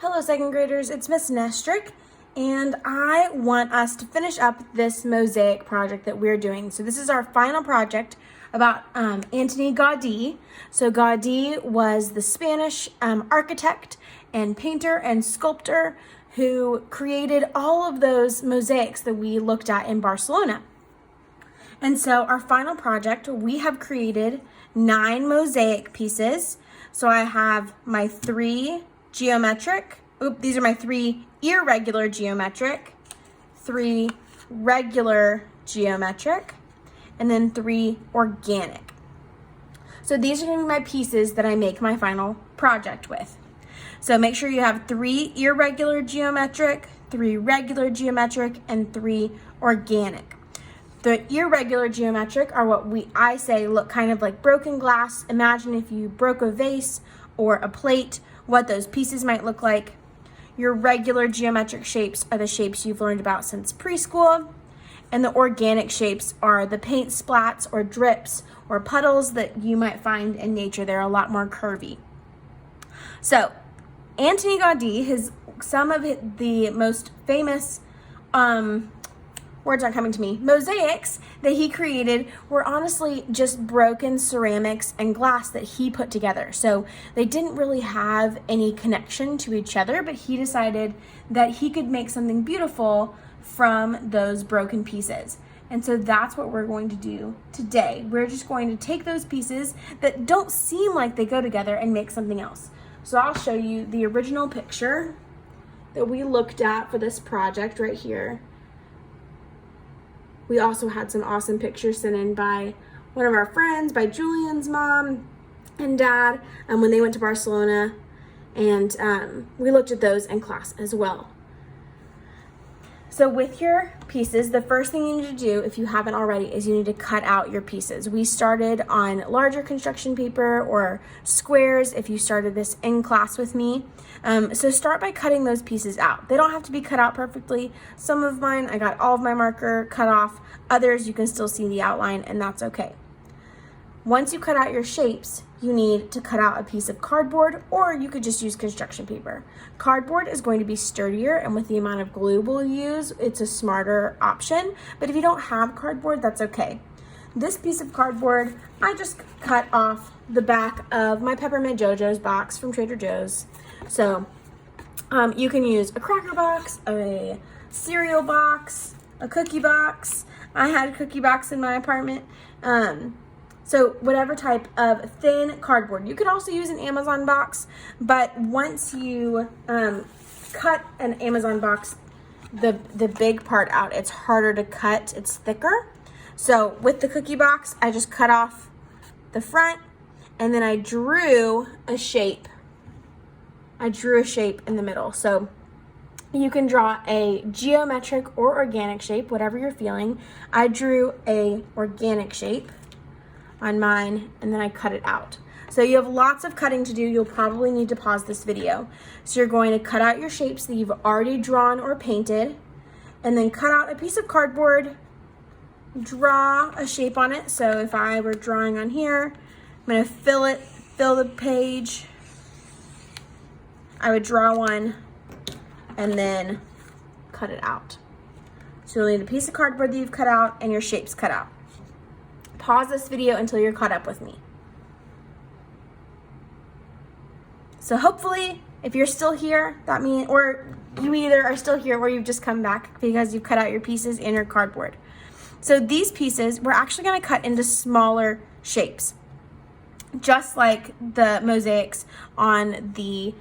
Hello second graders, it's Miss Nestrick, and I want us to finish up this mosaic project that we're doing. So this is our final project about Antoni Gaudi. So Gaudi was the Spanish architect and painter and sculptor who created all of those mosaics that we looked at in Barcelona. And so our final project, we have created 9 mosaic pieces. So I have my 3 geometric, these are my 3 irregular geometric, 3 regular geometric, and then 3 organic. So these are going to be my pieces that I make my final project with. So make sure you have 3 irregular geometric, 3 regular geometric, and 3 organic. The irregular geometric are what I say look kind of like broken glass. Imagine if you broke a vase or a plate, what those pieces might look like. Your regular geometric shapes are the shapes you've learned about since preschool. And the organic shapes are the paint splats or drips or puddles that you might find in nature. They're a lot more curvy. So Antoni Gaudi, some of the most famous words aren't coming to me, mosaics that he created were honestly just broken ceramics and glass that he put together. So they didn't really have any connection to each other, but he decided that he could make something beautiful from those broken pieces. And so that's what we're going to do today. We're just going to take those pieces that don't seem like they go together and make something else. So I'll show you the original picture that we looked at for this project right here. We also had some awesome pictures sent in by one of our friends, by Julian's mom and dad, when they went to Barcelona, and we looked at those in class as well. So with your pieces, the first thing you need to do, if you haven't already, is you need to cut out your pieces. We started on larger construction paper or squares if you started this in class with me. So start by cutting those pieces out. They don't have to be cut out perfectly. Some of mine, I got all of my marker cut off. Others, you can still see the outline, and that's okay. Once you cut out your shapes, you need to cut out a piece of cardboard, or you could just use construction paper. Cardboard is going to be sturdier, and with the amount of glue we'll use, it's a smarter option. But if you don't have cardboard, that's okay. This piece of cardboard, I just cut off the back of my Peppermint JoJo's box from Trader Joe's. So you can use a cracker box, a cereal box, a cookie box. I had a cookie box in my apartment. So whatever type of thin cardboard. You could also use an Amazon box, but once you cut an Amazon box, the big part out, it's harder to cut, it's thicker. So with the cookie box, I just cut off the front, and then I drew a shape. I drew a shape in the middle. So you can draw a geometric or organic shape, whatever you're feeling. I drew a organic shape on mine, and then I cut it out. So you have lots of cutting to do. You'll probably need to pause this video. So you're going to cut out your shapes that you've already drawn or painted, and then cut out a piece of cardboard, draw a shape on it. So if I were drawing on here, I'm gonna fill the page. I would draw one and then cut it out. So you'll need a piece of cardboard that you've cut out and your shapes cut out. Pause this video until you're caught up with me. So hopefully, if you're still here, that means, or you either are still here or you've just come back because you've cut out your pieces and your cardboard. So these pieces, we're actually gonna cut into smaller shapes, just like the mosaics on the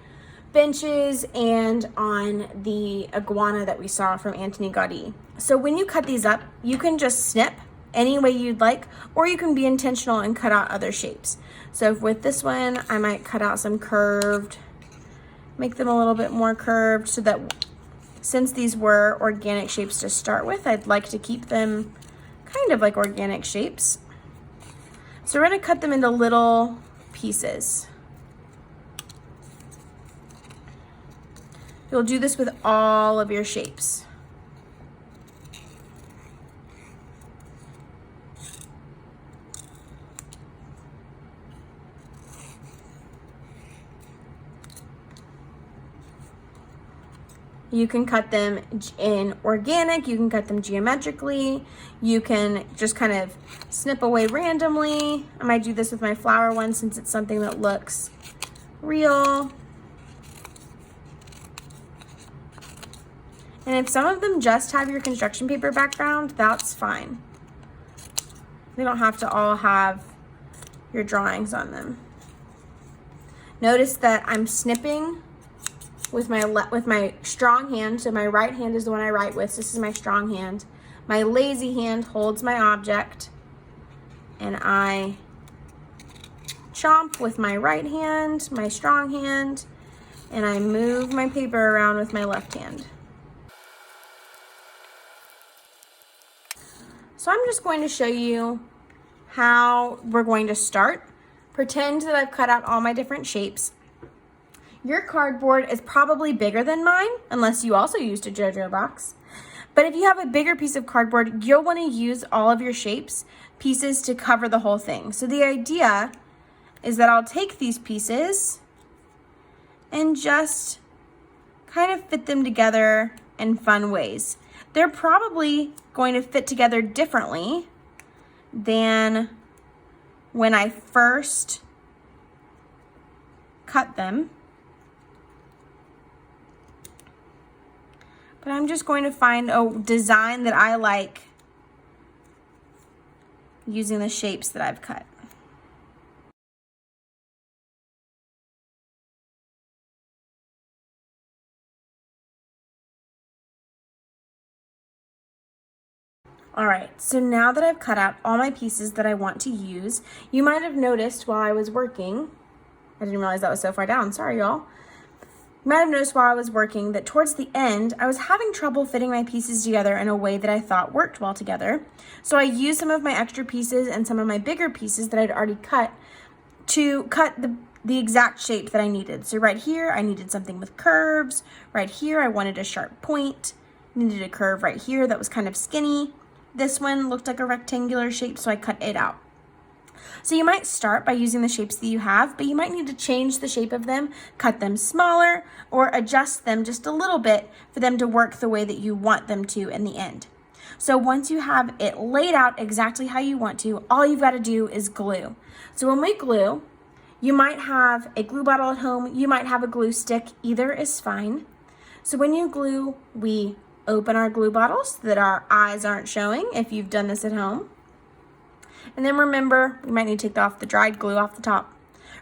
benches and on the iguana that we saw from Antoni Gaudi. So when you cut these up, you can just snip any way you'd like, or you can be intentional and cut out other shapes. So with this one, I might cut out some curved, make them a little bit more curved, so that since these were organic shapes to start with, I'd like to keep them kind of like organic shapes. So we're gonna cut them into little pieces. You'll do this with all of your shapes. You can cut them in organic, you can cut them geometrically, you can just kind of snip away randomly. I might do this with my flower one since it's something that looks real. And if some of them just have your construction paper background, that's fine. They don't have to all have your drawings on them. Notice that I'm snipping with my strong hand. So my right hand is the one I write with. So this is my strong hand. My lazy hand holds my object, and I chomp with my right hand, my strong hand, and I move my paper around with my left hand. So I'm just going to show you how we're going to start. Pretend that I've cut out all my different shapes. Your cardboard is probably bigger than mine, unless you also used a JoJo box. But if you have a bigger piece of cardboard, you'll want to use all of your shapes pieces to cover the whole thing. So the idea is that I'll take these pieces and just kind of fit them together in fun ways. They're probably going to fit together differently than when I first cut them. But I'm just going to find a design that I like using the shapes that I've cut. All right, so now that I've cut out all my pieces that I want to use, you might have noticed while I was working, I didn't realize that was so far down, sorry y'all. You might have noticed while I was working that towards the end, I was having trouble fitting my pieces together in a way that I thought worked well together. So I used some of my extra pieces and some of my bigger pieces that I'd already cut to cut the exact shape that I needed. So right here, I needed something with curves. Right here, I wanted a sharp point. Needed a curve right here that was kind of skinny. This one looked like a rectangular shape, so I cut it out. So you might start by using the shapes that you have, but you might need to change the shape of them, cut them smaller, or adjust them just a little bit for them to work the way that you want them to in the end. So once you have it laid out exactly how you want to, all you've got to do is glue. So when we glue, you might have a glue bottle at home, you might have a glue stick, either is fine. So when you glue, we open our glue bottles so that our eyes aren't showing if you've done this at home. And then remember, you might need to take off the dried glue off the top.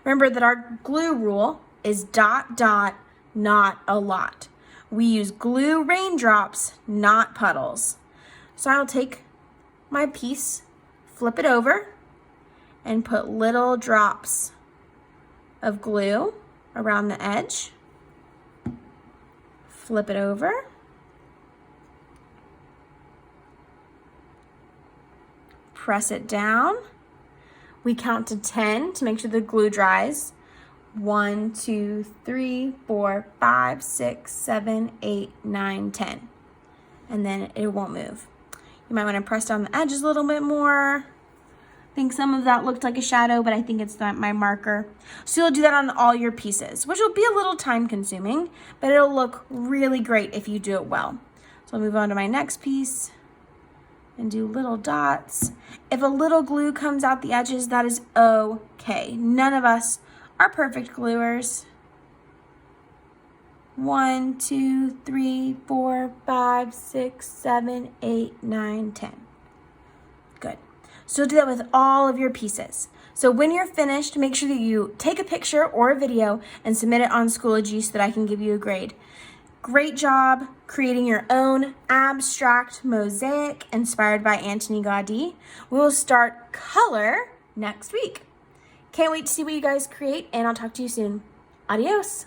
Remember that our glue rule is dot, dot, not a lot. We use glue raindrops, not puddles. So I'll take my piece, flip it over, and put little drops of glue around the edge. Flip it over. Press it down. We count to 10 to make sure the glue dries. 1, 2, 3, 4, 5, 6, 7, 8, 9, 10. And then it won't move. You might want to press down the edges a little bit more. I think some of that looked like a shadow, but I think it's not my marker. So you'll do that on all your pieces, which will be a little time consuming, but it'll look really great if you do it well. So I'll move on to my next piece and do little dots. If a little glue comes out the edges, that is okay. None of us are perfect gluers. 1, 2, 3, 4, 5, 6, 7, 8, 9, 10. Good. So do that with all of your pieces. So when you're finished, make sure that you take a picture or a video and submit it on Schoology so that I can give you a grade. Great job creating your own abstract mosaic inspired by Antoni Gaudi. We will start color next week. Can't wait to see what you guys create, and I'll talk to you soon. Adios.